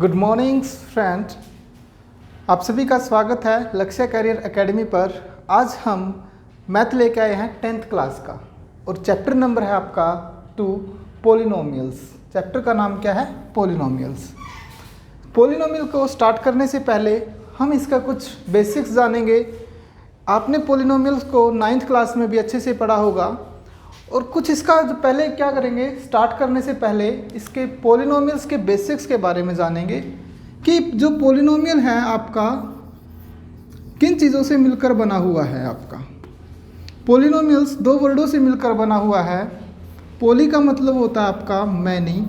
Good morning friend, आप सभी का स्वागत है लक्ष्य करियर एकेडमी पर। आज हम मैथ लेके आए हैं 10th क्लास का और चैप्टर नंबर है आपका 2 पोलिनोमियल्स। चैप्टर का नाम क्या है? पोलिनोमियल्स। पोलिनोमियल को स्टार्ट करने से पहले हम इसका कुछ बेसिक्स जानेंगे। आपने पोलिनोमियल्स को 9th क्लास में भी अच्छे से पढ़ा होगा और कुछ इसका जो पहले क्या करेंगे, स्टार्ट करने से पहले इसके पोलिनोमियल्स के बेसिक्स के बारे में जानेंगे कि जो पोलिनोमियल है आपका किन चीज़ों से मिलकर बना हुआ है। आपका पोलिनोमियल्स दो वर्डों से मिलकर बना हुआ है। पोली का मतलब होता है आपका मैनी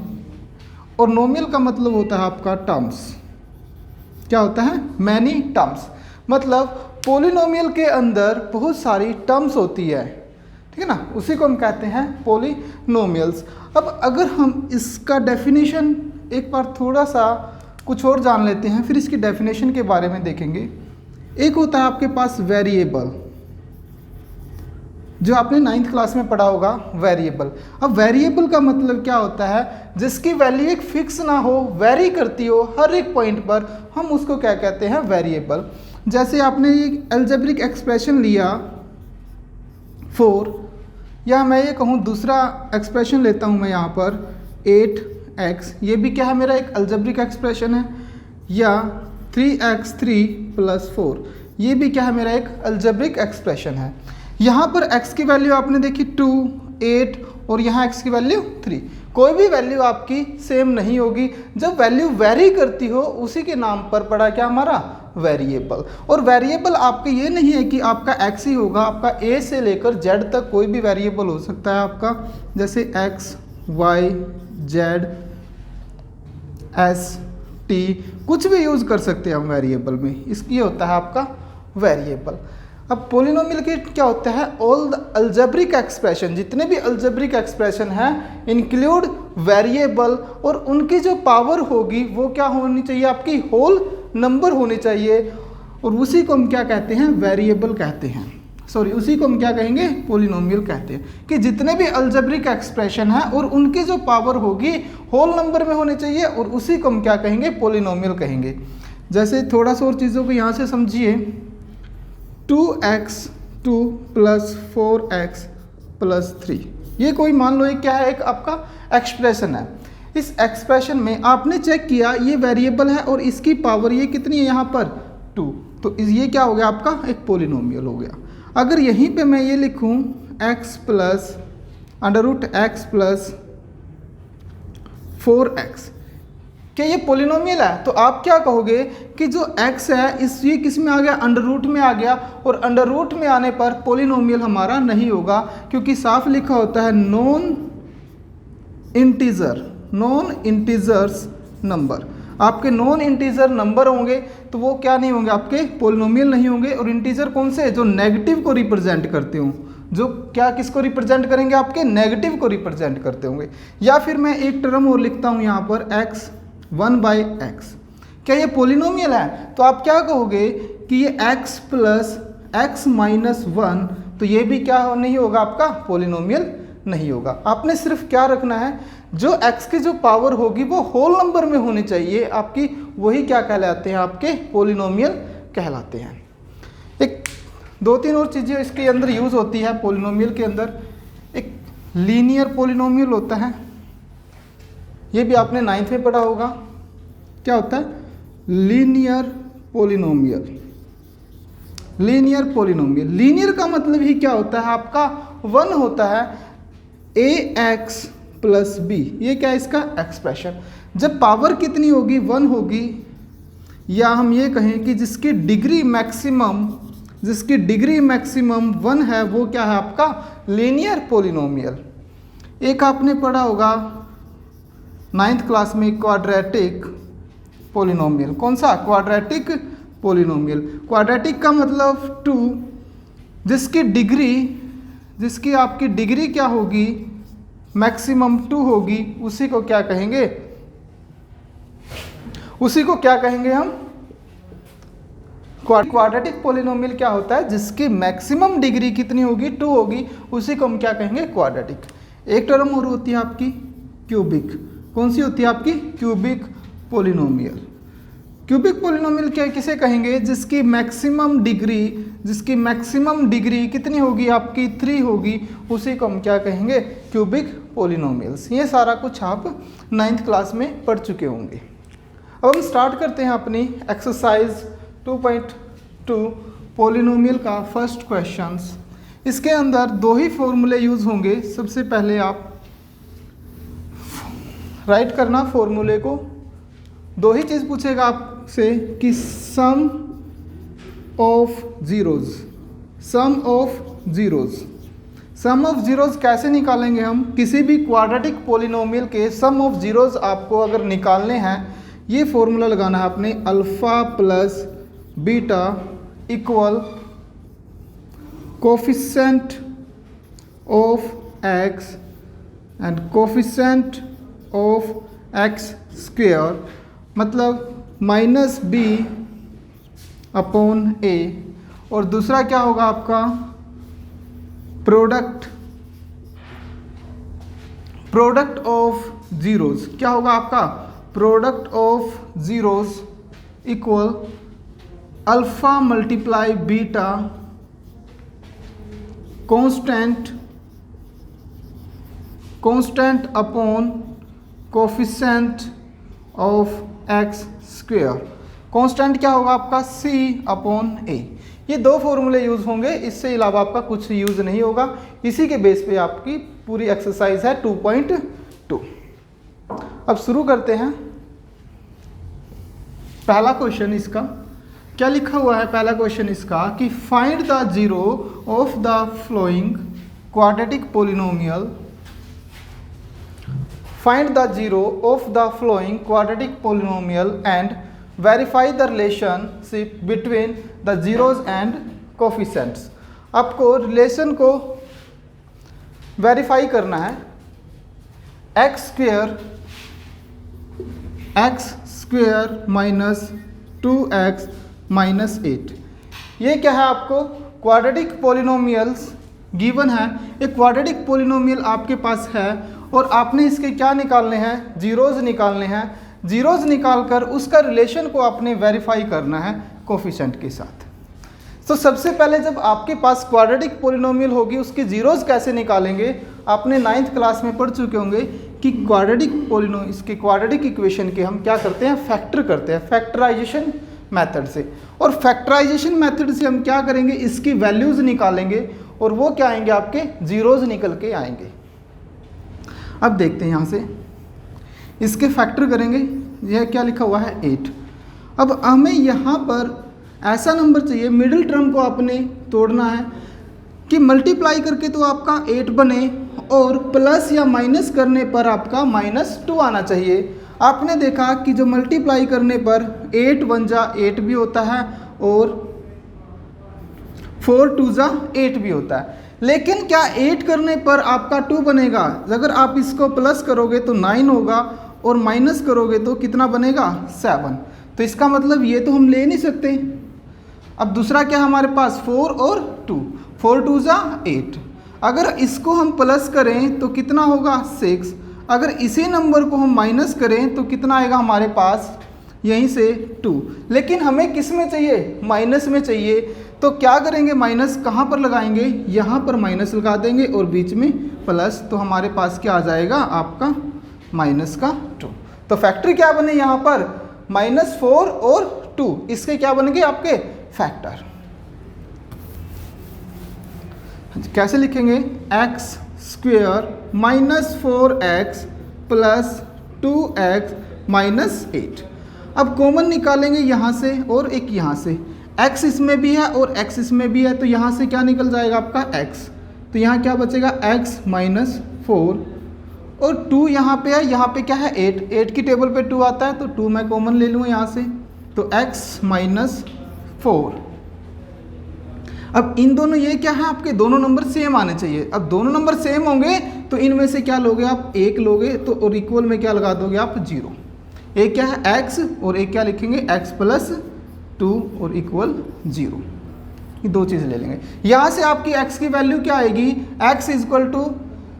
और नोमियल का मतलब होता है आपका टर्म्स। क्या होता है? Many terms. मतलब पोलिनोमियल के अंदर बहुत सारी टर्म्स होती है, ठीक है ना, उसी को हम कहते हैं पोलिनोमियल्स। अब अगर हम इसका डेफिनेशन एक बार थोड़ा सा कुछ और जान लेते हैं, फिर इसकी डेफिनेशन के बारे में देखेंगे। एक होता है आपके पास वेरिएबल, जो आपने 9th क्लास में पढ़ा होगा, वेरिएबल। अब वेरिएबल का मतलब क्या होता है? जिसकी वैल्यू एक फिक्स ना हो, वेरी करती हो हर एक पॉइंट पर, हम उसको क्या कहते हैं? वेरिएबल। जैसे आपने एक अलजेब्रिक एक्सप्रेशन लिया 4, या मैं ये कहूँ दूसरा एक्सप्रेशन लेता हूँ मैं यहाँ पर 8x, ये भी क्या है? मेरा एक अलजेब्रिक एक्सप्रेशन है। या 3x3 + 4, ये भी क्या है? मेरा एक अलजेब्रिक एक्सप्रेशन है। यहाँ पर x की वैल्यू आपने देखी 2, 8 और यहाँ x की वैल्यू 3। कोई भी वैल्यू आपकी सेम नहीं होगी। जब वैल्यू वेरी करती हो उसी के नाम पर पड़ा क्या हमारा? वेरिएबल। और वेरिएबल आपके ये नहीं है कि आपका x ही होगा, आपका a से लेकर z तक कोई भी वेरिएबल हो सकता है आपका। जैसे x, y, z, s, t, कुछ भी यूज़ कर सकते हैं हम वेरिएबल में। इसकी होता है आपका वेरिएबल। अब पोलिनोमियल के क्या होता है? ऑल द अलजेब्रिक एक्सप्रेशन, जितने भी अलजेब्रिक एक्सप्रेशन हैं इंक्लूड वेरिएबल, और उनकी जो पावर होगी वो क्या होनी चाहिए? आपकी होल नंबर होनी चाहिए, और उसी को हम क्या कहते हैं? वेरिएबल कहते हैं। सॉरी, उसी को हम क्या कहेंगे? पोलिनोमियल कहते हैं। कि जितने भी अलजेब्रिक एक्सप्रेशन हैं और उनकी जो पावर होगी होल नंबर में होनी चाहिए, और उसी को हम क्या कहेंगे? पोलिनोमियल कहेंगे। जैसे थोड़ा सा और चीज़ों को यहाँ से समझिए। 2x2 + 4x + 3, ये कोई मान लो ये क्या है? एक आपका एक्सप्रेशन है। इस एक्सप्रेशन में आपने चेक किया ये वेरिएबल है और इसकी पावर ये कितनी है यहाँ पर? 2। तो ये क्या हो गया? आपका एक पोलिनोमियल हो गया। अगर यहीं पे मैं ये लिखूँ x + √x + 4x, क्या ये पोलिनोमियल है? तो आप क्या कहोगे कि जो x है ये किस में आ गया? अंडर रूट में आ गया, और अंडर रूट में आने पर पोलिनोमियल हमारा नहीं होगा, क्योंकि साफ लिखा होता है नॉन इंटीजर्स नंबर। आपके नॉन इंटीजर नंबर होंगे तो वो क्या नहीं होंगे? आपके पोलिनोमियल नहीं होंगे। और इंटीजर कौन से? जो नेगेटिव को रिप्रेजेंट करते हों, जो क्या किसको रिप्रेजेंट करेंगे? आपके नेगेटिव को रिप्रेजेंट करते होंगे। या फिर मैं एक टर्म और लिखता हूँ यहाँ पर x 1/x, क्या ये पोलिनोमियल है? तो आप क्या कहोगे कि ये x + x - 1, तो ये भी क्या नहीं होगा? आपका पोलिनोमियल नहीं होगा। आपने सिर्फ क्या रखना है? जो x की जो पावर होगी वो होल नंबर में होनी चाहिए आपकी, वही क्या कहलाते हैं? आपके पोलिनोमियल कहलाते हैं। एक 2-3 और चीज़ें इसके अंदर यूज़ होती है पोलिनोमियल के अंदर। एक लीनियर पोलिनोमियल होता है, ये भी आपने 9th में पढ़ा होगा। क्या होता है? Linear polynomial. Linear polynomial, linear का मतलब ही क्या होता है? आपका 1 होता है ax + b, ये क्या है? इसका एक्सप्रेशन। जब पावर कितनी होगी? 1 होगी, या हम ये कहें कि जिसकी डिग्री मैक्सिमम 1 है, वो क्या है? आपका लीनियर पोलिनोमियल। एक आपने पढ़ा होगा 9th क्लास में क्वाड्रेटिक पोलिनोमियल। कौन सा? Quadratic polynomial. क्वाड्रेटिक का मतलब 2, जिसकी आपकी डिग्री क्या होगी? मैक्सिमम 2 होगी, उसी को क्या कहेंगे? उसी को क्या कहेंगे हम? क्वाड्रेटिक पोलिनोमियल क्या होता है? जिसकी मैक्सिमम डिग्री कितनी होगी? 2 होगी, उसी को हम क्या कहेंगे? क्वाड्रेटिक। एक टर्म और होती है आपकी क्यूबिक। कौन सी होती है आपकी? Cubic polynomial. क्यूबिक पोलिनोमियल क्या किसे कहेंगे? जिसकी मैक्सिमम डिग्री कितनी होगी? आपकी 3 होगी, उसी को हम क्या कहेंगे? Cubic polynomials. ये सारा कुछ आप 9th क्लास में पढ़ चुके होंगे। अब हम स्टार्ट करते हैं अपनी एक्सरसाइज 2.2 पोलिनोमियल का फर्स्ट क्वेश्चंस। इसके अंदर 2 ही फॉर्मूले यूज़ होंगे। सबसे पहले आप राइट करना फॉर्मूले को। 2 ही चीज़ पूछेगा आपसे कि सम ऑफ जीरोज़ कैसे निकालेंगे हम? किसी भी क्वाड्रेटिक पोलिनोमियल के सम ऑफ जीरोज़ आपको अगर निकालने हैं, ये फॉर्मूला लगाना है आपने, alpha plus beta equal coefficient of x and coefficient of x square, मतलब माइनस बी अपॉन ए। और दूसरा क्या होगा आपका? Product of zeros. क्या होगा आपका? Product of zeros equal alpha multiply beta constant upon coefficient of x square. Constant क्या होगा आपका? c अपॉन ए। ये 2 फॉर्मूले यूज़ होंगे, इससे अलावा आपका कुछ यूज़ नहीं होगा। इसी के बेस पे आपकी पूरी एक्सरसाइज है 2.2। अब शुरू करते हैं। पहला क्वेश्चन इसका क्या लिखा हुआ है? पहला क्वेश्चन इसका कि find the zero of the flowing quadratic polynomial. Find the zero of the flowing quadratic polynomial and verify the relationship between the zeros and coefficients. आपको रिलेशन को वेरीफाई करना है। X square minus 2x minus 8। ये क्या है? आपको quadratic polynomials given है। एक क्वाड्रेटिक पोलिनोमियल आपके पास है और आपने इसके क्या निकालने हैं? जीरोज़ निकालने हैं। जीरोज़ निकालकर उसका रिलेशन को आपने वेरीफाई करना है कोफिशिएंट के साथ। तो सबसे पहले जब आपके पास क्वाड्रेटिक पोलिनोमियल होगी, उसके जीरोज़ कैसे निकालेंगे? आपने 9th क्लास में पढ़ चुके होंगे कि इसके क्वाड्रेटिक इक्वेशन के हम क्या करते हैं? फैक्टर करते हैं, फैक्टराइजेशन मेथड से। और फैक्टराइजेशन मेथड से हम क्या करेंगे? इसकी वैल्यूज़ निकालेंगे और वो क्या आएंगे? आपके जीरोज़ निकल के आएंगे। अब देखते हैं यहाँ से इसके फैक्टर करेंगे। यह क्या लिखा हुआ है? 8। अब हमें यहाँ पर ऐसा नंबर चाहिए, मिडिल टर्म को आपने तोड़ना है कि मल्टीप्लाई करके तो आपका 8 बने और प्लस या माइनस करने पर आपका -2 आना चाहिए। आपने देखा कि जो मल्टीप्लाई करने पर 8 1 जा 8 भी होता है और 4 2 जा 8 भी होता है। लेकिन क्या 8 करने पर आपका 2 बनेगा? अगर आप इसको प्लस करोगे तो 9 होगा और माइनस करोगे तो कितना बनेगा? 7। तो इसका मतलब ये तो हम ले नहीं सकते। अब दूसरा क्या हमारे पास? 4 और 2, 4 2 जा 8। अगर इसको हम प्लस करें तो कितना होगा? 6। अगर इसी नंबर को हम माइनस करें तो कितना आएगा हमारे पास? यहीं से 2। लेकिन हमें किस में चाहिए? माइनस में चाहिए। तो क्या करेंगे? माइनस कहाँ पर लगाएंगे? यहाँ पर माइनस लगा देंगे और बीच में प्लस। तो हमारे पास क्या आ जाएगा? आपका माइनस का 2। तो फैक्टर क्या बने यहाँ पर? -4 और 2। इसके क्या बनेंगे? आपके फैक्टर। कैसे लिखेंगे? X square minus 4x plus 2x minus 8। अब कॉमन निकालेंगे यहाँ से और एक यहाँ से। x इसमें भी है और x इसमें भी है, तो यहाँ से क्या निकल जाएगा? आपका x। तो यहाँ क्या बचेगा? x माइनस 4 और 2 यहाँ पे है। यहाँ पे क्या है? 8 की टेबल पे 2 आता है, तो 2 मैं कॉमन ले लूँ यहाँ से। तो x माइनस 4। अब इन दोनों, ये क्या है? आपके दोनों नंबर सेम आने चाहिए। अब दोनों नंबर सेम होंगे तो इनमें से क्या लोगे आप? 1 लोगे तो, और इक्वल में क्या लगा दोगे आप? 0। एक क्या है? x और एक क्या लिखेंगे? x प्लस 2 और इक्वल 0। ये 2 चीज़ ले लेंगे। यहाँ से आपकी x की वैल्यू क्या आएगी? x इक्वल टू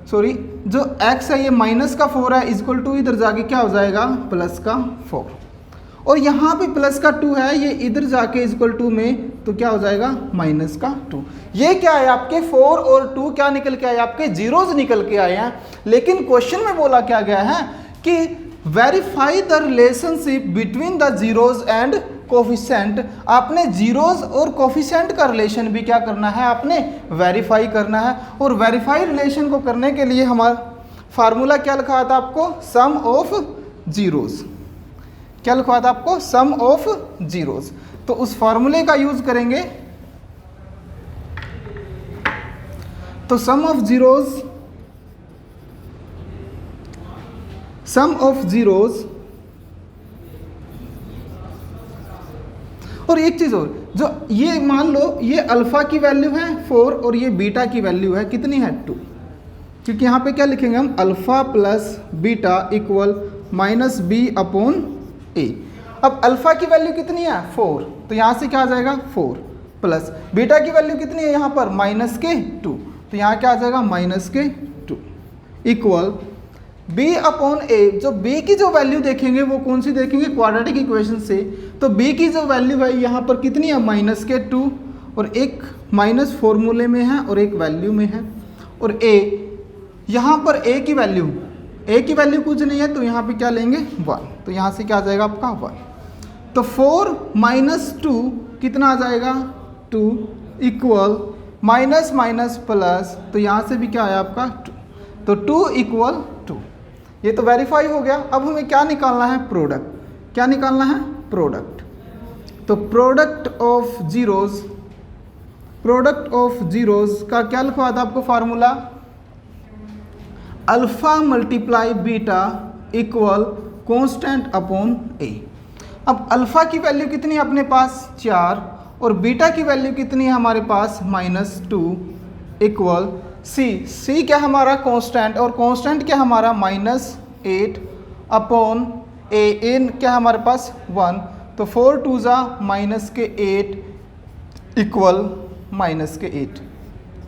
सॉरी जो x है ये माइनस का 4 है इक्वल टू इधर जाके क्या हो जाएगा प्लस का 4, और यहाँ पे प्लस का 2 है ये इधर जाके इक्वल टू में तो क्या हो जाएगा माइनस का 2। ये क्या है आपके 4 और 2 क्या निकल के आए आपके जीरोज निकल के आए हैं। लेकिन क्वेश्चन में बोला क्या गया है कि verify the relationship between the zeros and coefficient. आपने जीरोज और कोफिशिएंट का रिलेशन भी क्या करना है आपने वेरीफाई करना है। और वेरीफाई रिलेशन को करने के लिए हमारा फार्मूला क्या लिखा था आपको सम ऑफ जीरोज, क्या लिखा था आपको सम ऑफ जीरोज। तो उस फार्मूले का यूज करेंगे। तो सम ऑफ जीरोज और एक चीज और, जो ये मान लो ये अल्फा की वैल्यू है 4 और ये बीटा की वैल्यू है कितनी है 2, क्योंकि यहाँ पे क्या लिखेंगे हम alpha plus beta equal minus B upon A. अब अल्फा की वैल्यू कितनी है 4, तो यहाँ से क्या आ जाएगा 4 प्लस बीटा की वैल्यू कितनी है यहाँ पर माइनस के 2, तो यहाँ क्या आ जाएगा माइनस के 2 इक्वल b अपॉन ए। जो b की जो वैल्यू देखेंगे वो कौन सी देखेंगे क्वाड्रेटिक इक्वेशन से। तो b की जो वैल्यू है यहाँ पर कितनी है माइनस के 2, और एक माइनस फॉर्मूले में है और एक वैल्यू में है। और a यहाँ पर a की वैल्यू कुछ नहीं है तो यहाँ पे क्या लेंगे 1, तो यहाँ से क्या आ जाएगा आपका 1। तो 4 माइनस 2 कितना आ जाएगा 2 इक्वल माइनस माइनस प्लस, तो यहाँ से भी क्या आया आपका 2, तो 2 इक्वल 2। ये तो वेरीफाई हो गया। अब हमें क्या निकालना है प्रोडक्ट, क्या निकालना है प्रोडक्ट। तो प्रोडक्ट ऑफ जीरोज का क्या लिखवा था आपको formula alpha multiply beta equal constant upon A. अब अल्फा की वैल्यू कितनी है अपने पास 4 और बीटा की वैल्यू कितनी है हमारे पास -2 इक्वल सी क्या हमारा कांस्टेंट, और कांस्टेंट क्या हमारा -8 अपॉन ए एन क्या हमारे पास 1, तो 4 2 जा -8 इक्वल -8।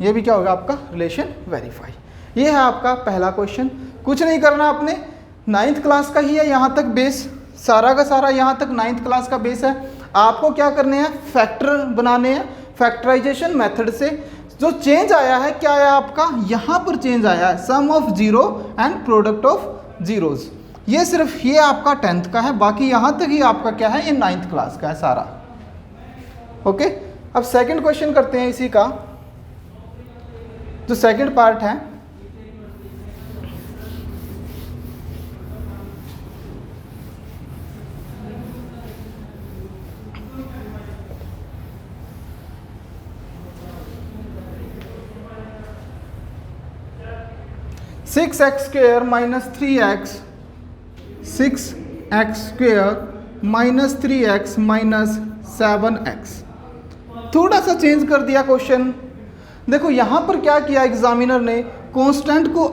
ये भी क्या होगा आपका रिलेशन वेरीफाई। ये है आपका पहला क्वेश्चन। कुछ नहीं करना आपने, 9th क्लास का ही है यहाँ तक बेस, सारा का सारा यहाँ तक 9th क्लास का बेस है। आपको क्या करने हैं फैक्टर बनाने हैं फैक्टराइजेशन मेथड से। जो चेंज आया है क्या आया आपका यहाँ पर चेंज आया है sum of zero and product of zeros. ये सिर्फ ये आपका 10th का है, बाकी यहाँ तक ही आपका क्या है ये 9th क्लास का है सारा। ओके, अब सेकंड क्वेश्चन करते हैं इसी का, जो सेकंड पार्ट है। Six x square minus 3x minus 7x। थोड़ा सा चेंज कर दिया क्वेश्चन। देखो यहाँ पर क्या किया एग्जामिनर ने, कांस्टेंट को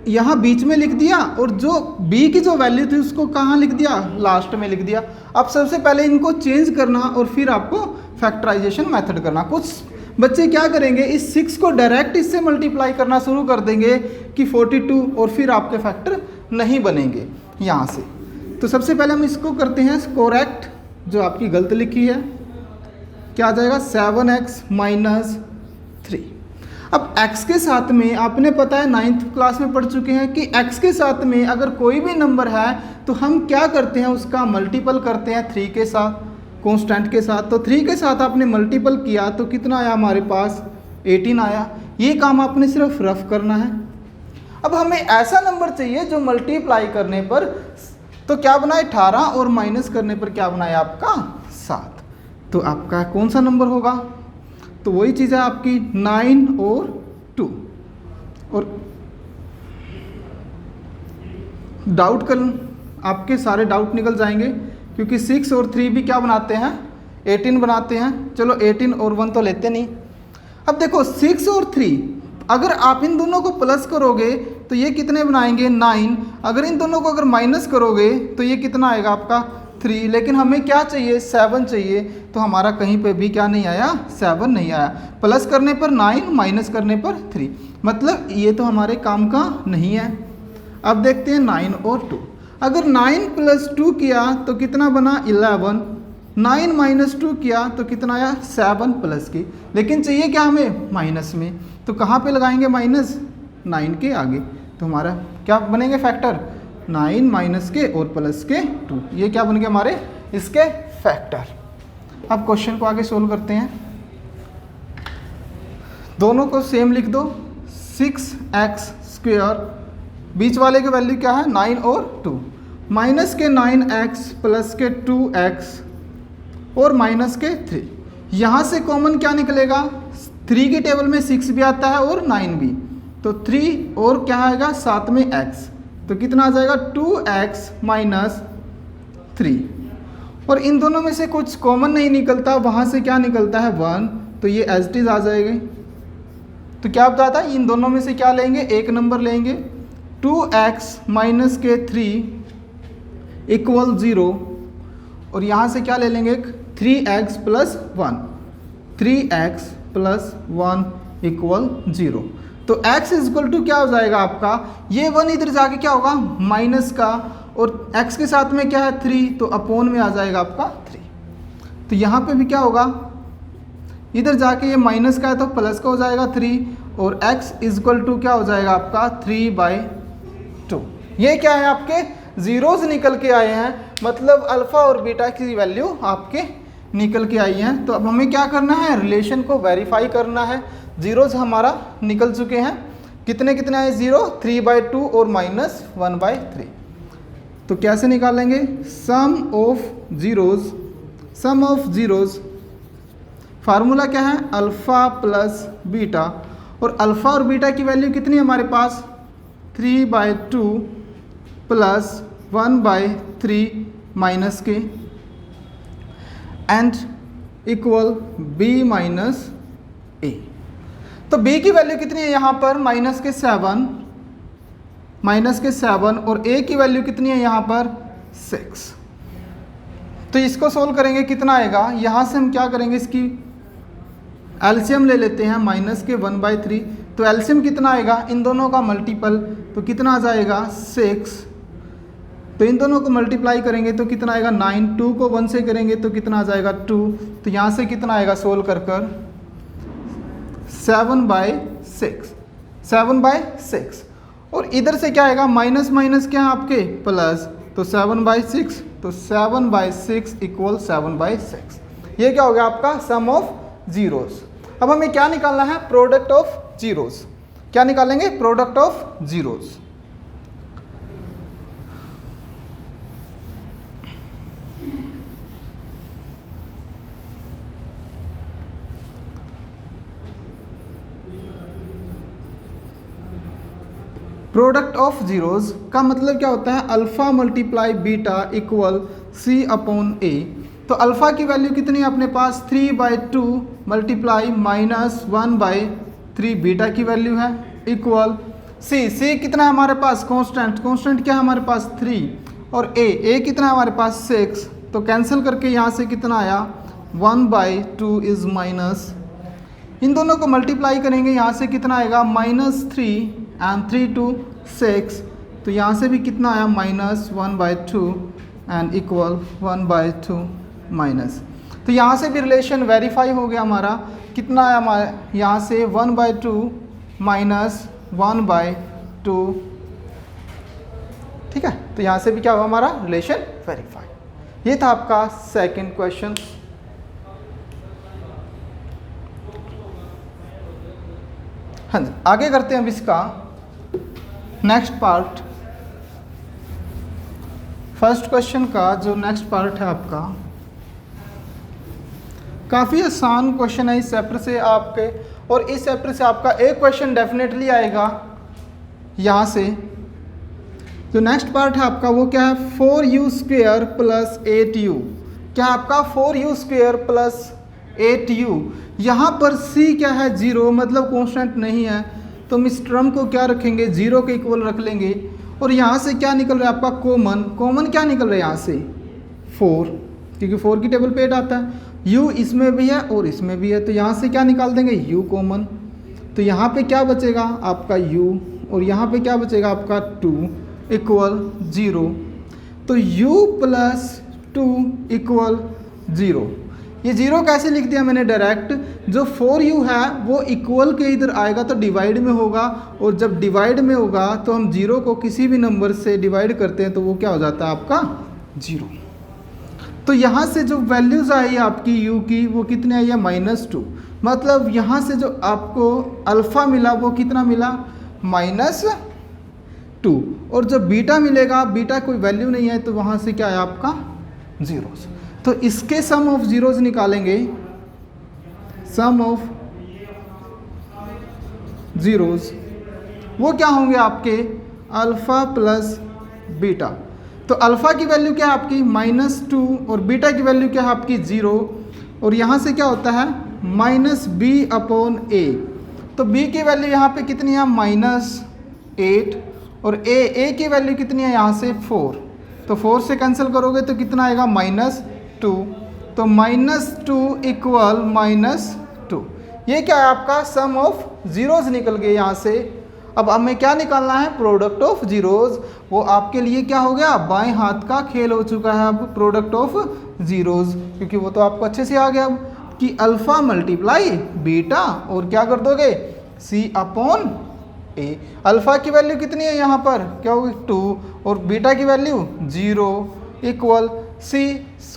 यहाँ बीच में लिख दिया और जो b की जो वैल्यू थी उसको कहाँ लिख दिया लास्ट में लिख दिया। अब सबसे पहले इनको चेंज करना और फिर आपको फैक्टराइजेशन मेथड करना। कुछ बच्चे क्या करेंगे इस 6 को डायरेक्ट इससे मल्टीप्लाई करना शुरू कर देंगे कि 42 और फिर आपके फैक्टर नहीं बनेंगे यहाँ से। तो सबसे पहले हम इसको करते हैं करेक्ट, जो आपकी गलत लिखी है क्या आ जाएगा 7x माइनस 3। अब x के साथ में आपने पता है 9th क्लास में पढ़ चुके हैं कि x के साथ में अगर कोई भी नंबर है तो हम क्या करते हैं उसका मल्टीपल करते हैं 3 के साथ कांस्टेंट के साथ। तो 3 के साथ आपने मल्टीपल किया तो कितना आया हमारे पास 18 आया। ये काम आपने सिर्फ रफ करना है। अब हमें ऐसा नंबर चाहिए जो मल्टीप्लाई करने पर तो क्या बनाए 18 और माइनस करने पर क्या बनाए आपका 7। तो आपका कौन सा नंबर होगा, तो वही चीज़ है आपकी 9 और 2। और डाउट कर आपके सारे डाउट निकल जाएंगे क्योंकि 6 और 3 भी क्या बनाते हैं 18 बनाते हैं। चलो 18 और 1 तो लेते नहीं। अब देखो 6 और 3 अगर आप इन दोनों को प्लस करोगे तो ये कितने बनाएंगे 9। अगर इन दोनों को अगर माइनस करोगे तो ये कितना आएगा आपका 3, लेकिन हमें क्या चाहिए 7 चाहिए, तो हमारा कहीं पे भी क्या नहीं आया 7 नहीं आया। प्लस करने पर 9, माइनस करने पर 3, मतलब ये तो हमारे काम का नहीं है। अब देखते हैं 9 और 2। अगर 9 प्लस 2 किया तो कितना बना 11, 9 माइनस 2 किया तो कितना आया 7 प्लस की, लेकिन चाहिए क्या हमें माइनस में, तो कहाँ पे लगाएंगे माइनस 9 के आगे, तो हमारा क्या बनेंगे फैक्टर 9 माइनस के और प्लस के 2, ये क्या बन गए हमारे इसके फैक्टर। अब क्वेश्चन को आगे सोल्व करते हैं, दोनों को सेम लिख दो, 6x², बीच वाले की वैल्यू क्या है 9 और 2, माइनस के 9x प्लस के 2x और माइनस के 3, यहाँ से कॉमन क्या निकलेगा 3 की टेबल में 6 भी आता है और 9 भी, तो 3 और क्या आएगा साथ में x, तो कितना आ जाएगा 2x माइनस 3, और इन दोनों में से कुछ कॉमन नहीं निकलता, वहाँ से क्या निकलता है 1, तो ये एज इट इज आ जाएगी। तो क्या बताता है इन दोनों में से क्या लेंगे, एक नंबर लेंगे, 2x माइनस के 3 इक्वल 0, और यहाँ से क्या ले लेंगे 3x plus 1, 3x plus 1 equal 0, तो x इक्वल टू क्या हो जाएगा आपका, ये 1 इधर जाके क्या होगा माइनस का, और x के साथ में क्या है 3, तो अपोन में आ जाएगा आपका 3, तो यहाँ पे भी क्या होगा इधर जाके ये माइनस का है तो प्लस का हो जाएगा 3, और x इक्वल टू क्या हो जाएगा आपका 3/2। ये क्या है आपके जीरोज निकल के आए हैं, मतलब अल्फ़ा और बीटा की वैल्यू आपके निकल के आई हैं। तो अब हमें क्या करना है, रिलेशन को वेरीफाई करना है। जीरोज हमारा निकल चुके हैं, कितने कितने आए 0, 3/2 और -1/3। तो कैसे निकालेंगे, सम ऑफ जीरोज, फार्मूला क्या है अल्फ़ा प्लस बीटा, और अल्फ़ा और बीटा की वैल्यू कितनी है हमारे पास 3/2 प्लस 1/3 माइनस के एंड इक्वल b माइनस ए। तो b की वैल्यू कितनी है यहाँ पर -7 और a की वैल्यू कितनी है यहाँ पर 6। तो इसको सोल्व करेंगे कितना आएगा, यहाँ से हम क्या करेंगे इसकी एलसीएम ले लेते हैं -1/3, तो एलसीएम कितना आएगा इन दोनों का मल्टीपल, तो कितना आ जाएगा 6, तो इन दोनों को मल्टीप्लाई करेंगे तो कितना आएगा 9, 2 को 1 से करेंगे तो कितना आ जाएगा 2, तो यहाँ से कितना आएगा सोल्व कर 7/6, और इधर से क्या आएगा माइनस माइनस क्या है आपके प्लस, तो 7/6, तो 7/6 इक्वल 7/6। ये क्या हो गया आपका सम ऑफ जीरोस। अब हमें क्या निकालना है, प्रोडक्ट ऑफ जीरोस। क्या निकालेंगे, product of zeros. Product of zeros का मतलब क्या होता है, alpha multiply beta equal c/a। तो अल्फ़ा की वैल्यू कितनी है अपने पास 3/2 मल्टीप्लाई -1/3 बीटा की वैल्यू है इक्वल c कितना है हमारे पास कांस्टेंट क्या है हमारे पास 3, और a कितना है हमारे पास 6, तो कैंसिल करके यहाँ से कितना आया 1/2 इज माइनस, इन दोनों को मल्टीप्लाई करेंगे यहाँ से कितना आएगा -3 एंड 3 2 6, तो यहाँ से भी कितना आया -1/2 एंड इक्वल 1/2 माइनस। तो यहाँ से भी रिलेशन वेरीफाई हो गया हमारा, कितना आया हमारे यहाँ से 1/2 माइनस 1/2, ठीक है। तो यहाँ से भी क्या हुआ हमारा रिलेशन वेरीफाई। ये था आपका सेकंड क्वेश्चन। हाँ जी, आगे करते हैं अब इसका नेक्स्ट पार्ट। फर्स्ट क्वेश्चन का जो नेक्स्ट पार्ट है आपका काफ़ी आसान क्वेश्चन है इस चैप्टर से आपके, और इस चैप्टर से आपका एक क्वेश्चन डेफिनेटली आएगा यहाँ से। जो नेक्स्ट पार्ट है आपका वो क्या है 4u² प्लस 8u। क्या आपका 4u² प्लस 8u, यहाँ पर c क्या है 0, मतलब कांस्टेंट नहीं है, तो हम इस टर्म को क्या रखेंगे 0 के इक्वल रख लेंगे। और यहाँ से क्या निकल रहा है आपका कॉमन क्या निकल रहा है यहाँ से 4, क्योंकि 4 की टेबल पे 8 आता है। u इसमें भी है और इसमें भी है, तो यहाँ से क्या निकाल देंगे, u कॉमन। तो यहाँ पे क्या बचेगा आपका u, और यहाँ पे क्या बचेगा आपका 2 इक्वल 0। तो u प्लस 2 इक्वल 0। ये 0 कैसे लिख दिया मैंने डायरेक्ट, जो 4u है वो इक्वल के इधर आएगा तो डिवाइड में होगा, और जब डिवाइड में होगा तो हम 0 को किसी भी नंबर से डिवाइड करते हैं तो वो क्या हो जाता है आपका 0। तो यहाँ से जो वैल्यूज़ आई आपकी u की वो कितने आई है -2, मतलब यहाँ से जो आपको अल्फ़ा मिला वो कितना मिला -2, और जो बीटा मिलेगा, बीटा कोई वैल्यू नहीं है तो वहाँ से क्या है आपका 0। तो इसके सम ऑफ जीरोज निकालेंगे, सम ऑफ जीरोज वो क्या होंगे आपके अल्फ़ा प्लस बीटा। तो अल्फ़ा की वैल्यू क्या है आपकी -2 और बीटा की वैल्यू क्या है आपकी 0, और यहाँ से क्या होता है -b/a। तो b की वैल्यू यहाँ पे कितनी है -8, और a की वैल्यू कितनी है यहाँ से 4, तो 4 से कैंसिल करोगे तो कितना आएगा -2, तो -2 इक्वल -2। ये क्या है आपका सम ऑफ जीरोज निकल गए यहाँ से। अब हमें क्या निकालना है, प्रोडक्ट ऑफ जीरोज। वो आपके लिए क्या हो गया, बाएं हाथ का खेल हो चुका है अब प्रोडक्ट ऑफ जीरोज, क्योंकि वो तो आपको अच्छे से आ गया अब कि अल्फ़ा मल्टीप्लाई बीटा और क्या कर दोगे c/a। अल्फ़ा की वैल्यू कितनी है यहाँ पर, क्या होगी 2, और बीटा की वैल्यू 0 इक्वल c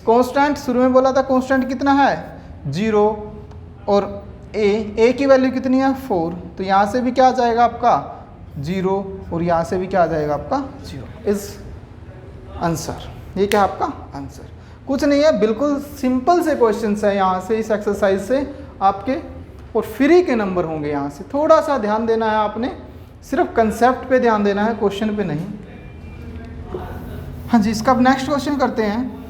कांस्टेंट, शुरू में बोला था कांस्टेंट कितना है 0, और a की वैल्यू कितनी है 4, तो यहाँ से भी क्या आ जाएगा आपका 0, और यहाँ से भी क्या आ जाएगा आपका 0 इज आंसर। ये क्या आपका आंसर, कुछ नहीं है, बिल्कुल सिंपल से क्वेश्चंस है यहाँ से, इस एक्सरसाइज से आपके, और फ्री के नंबर होंगे। यहाँ से थोड़ा सा ध्यान देना है आपने, सिर्फ कंसेप्ट पे ध्यान देना है, क्वेश्चन पे नहीं। हाँ जी, इसका अब नेक्स्ट क्वेश्चन करते हैं।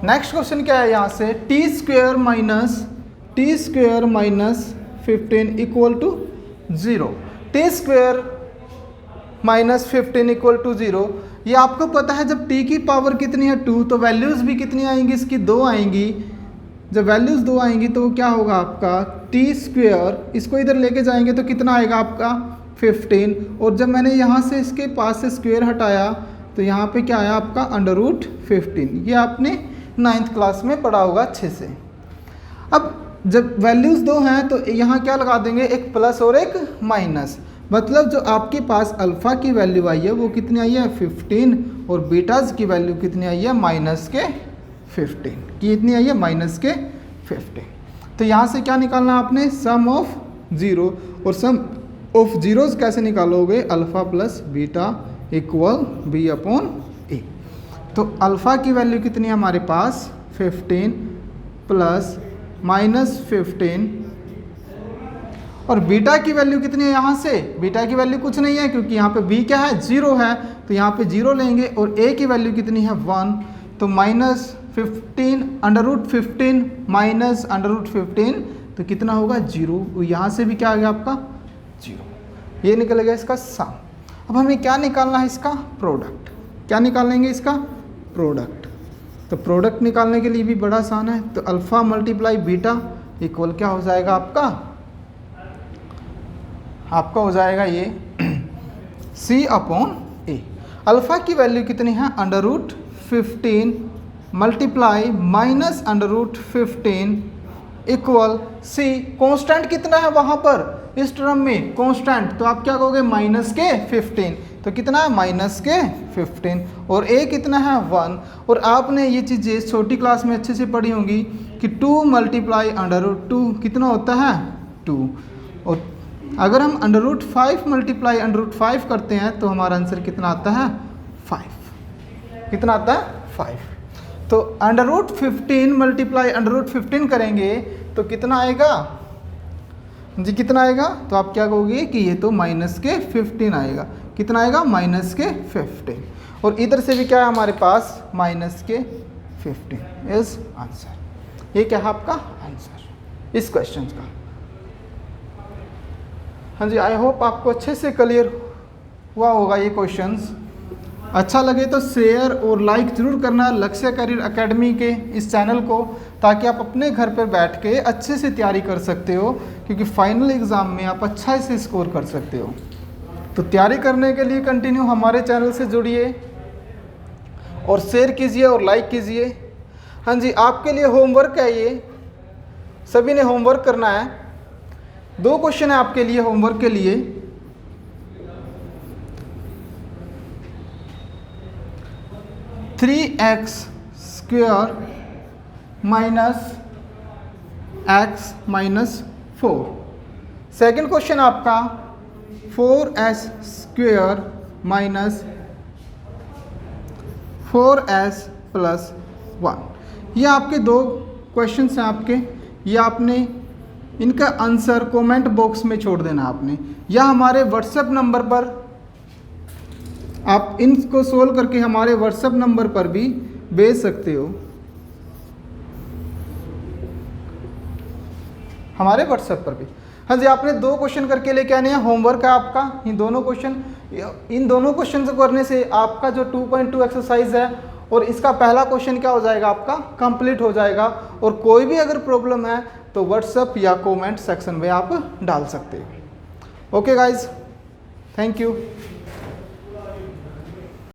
नेक्स्ट क्वेश्चन क्या है यहाँ से, t² minus 15 equal to 0। t² minus 15 equal to 0, ये आपको पता है जब t की पावर कितनी है 2 तो वैल्यूज़ भी कितनी आएंगी इसकी 2 आएंगी। जब वैल्यूज़ 2 आएंगी तो क्या होगा आपका t², इसको इधर लेके जाएंगे तो कितना आएगा आपका 15, और जब मैंने यहाँ से इसके पास से स्क्वायर हटाया तो यहाँ पे क्या आया आपका √15। ये आपने 9th क्लास में पढ़ा होगा अच्छे से। अब जब वैल्यूज़ 2 हैं तो यहाँ क्या लगा देंगे, एक प्लस और एक माइनस, मतलब जो आपके पास अल्फ़ा की वैल्यू आई है वो कितनी आई है 15, और बीटाज की वैल्यू कितनी आई है -15, कितनी आई है -15। तो यहाँ से क्या निकालना आपने, सम ऑफ जीरो, और सम ऑफ जीरोज कैसे निकालोगे, alpha plus beta equal b/a। तो अल्फ़ा की वैल्यू कितनी है हमारे पास 15 प्लस -15, और बीटा की वैल्यू कितनी है यहाँ से, बीटा की वैल्यू कुछ नहीं है क्योंकि यहाँ पे b क्या है 0 है, तो यहाँ पे 0 लेंगे, और a की वैल्यू कितनी है 1, तो -15 √15 माइनस √15 तो कितना होगा 0, यहाँ से भी क्या आ गया आपका 0। ये निकलेगा इसका सम। अब हमें क्या निकालना है, इसका प्रोडक्ट। क्या निकालेंगे, इसका प्रोडक्ट। तो प्रोडक्ट निकालने के लिए भी बड़ा आसान है, तो अल्फ़ा मल्टीप्लाई बीटा इक्वल क्या हो जाएगा आपका हो जाएगा ये c/a। अल्फ़ा की वैल्यू कितनी है √15 multiply minus √15 equal c, constant कितना है वहाँ पर इस टर्म में कांस्टेंट, तो आप क्या कहोगे -15, तो कितना है -15, और a कितना है 1। और आपने ये चीज़ें छोटी क्लास में अच्छे से पढ़ी होंगी कि 2 मल्टीप्लाई √2 कितना होता है 2, और अगर हम √5 मल्टीप्लाई √5 करते हैं तो हमारा आंसर कितना आता है 5। कितना आता है 5। तो √15 मल्टीप्लाई √15 करेंगे तो कितना आएगा जी, कितना आएगा, तो आप क्या कहोगे कि ये तो -15 आएगा। कितना आएगा -15, और इधर से भी क्या है हमारे पास -15 इज आंसर। ये क्या है आपका आंसर इस क्वेश्चन का। हाँ जी, आई होप आपको अच्छे से क्लियर हुआ होगा ये क्वेश्चंस। अच्छा लगे तो शेयर और लाइक ज़रूर करना लक्ष्य करियर एकेडमी के इस चैनल को, ताकि आप अपने घर पर बैठ के अच्छे से तैयारी कर सकते हो, क्योंकि फाइनल एग्ज़ाम में आप अच्छा से स्कोर कर सकते हो। तो तैयारी करने के लिए कंटिन्यू हमारे चैनल से जुड़िए और शेयर कीजिए और लाइक कीजिए। हाँ जी, आपके लिए होमवर्क है, ये सभी ने होमवर्क करना है। 2 क्वेश्चन है आपके लिए होमवर्क के लिए। Three x square minus x minus 4। Second question आपका 4s square minus 4s plus 1। ये आपके 2 क्वेश्चन हैं आपके। ये आपने इनका आंसर कमेंट बॉक्स में छोड़ देना आपने, या हमारे व्हाट्सएप नंबर पर आप इनको सोल्व करके हमारे व्हाट्सएप नंबर पर भी भेज सकते हो, हमारे व्हाट्सएप पर भी। हाँ जी, आपने 2 क्वेश्चन करके लेके आने हैं, होमवर्क है आपका। इन दोनों क्वेश्चन को करने से आपका जो 2.2 एक्सरसाइज है और इसका पहला क्वेश्चन क्या हो जाएगा, आपका कंप्लीट हो जाएगा। और कोई भी अगर प्रॉब्लम है तो व्हाट्सएप या कमेंट सेक्शन में आप डाल सकते हो। Okay guys, thank you.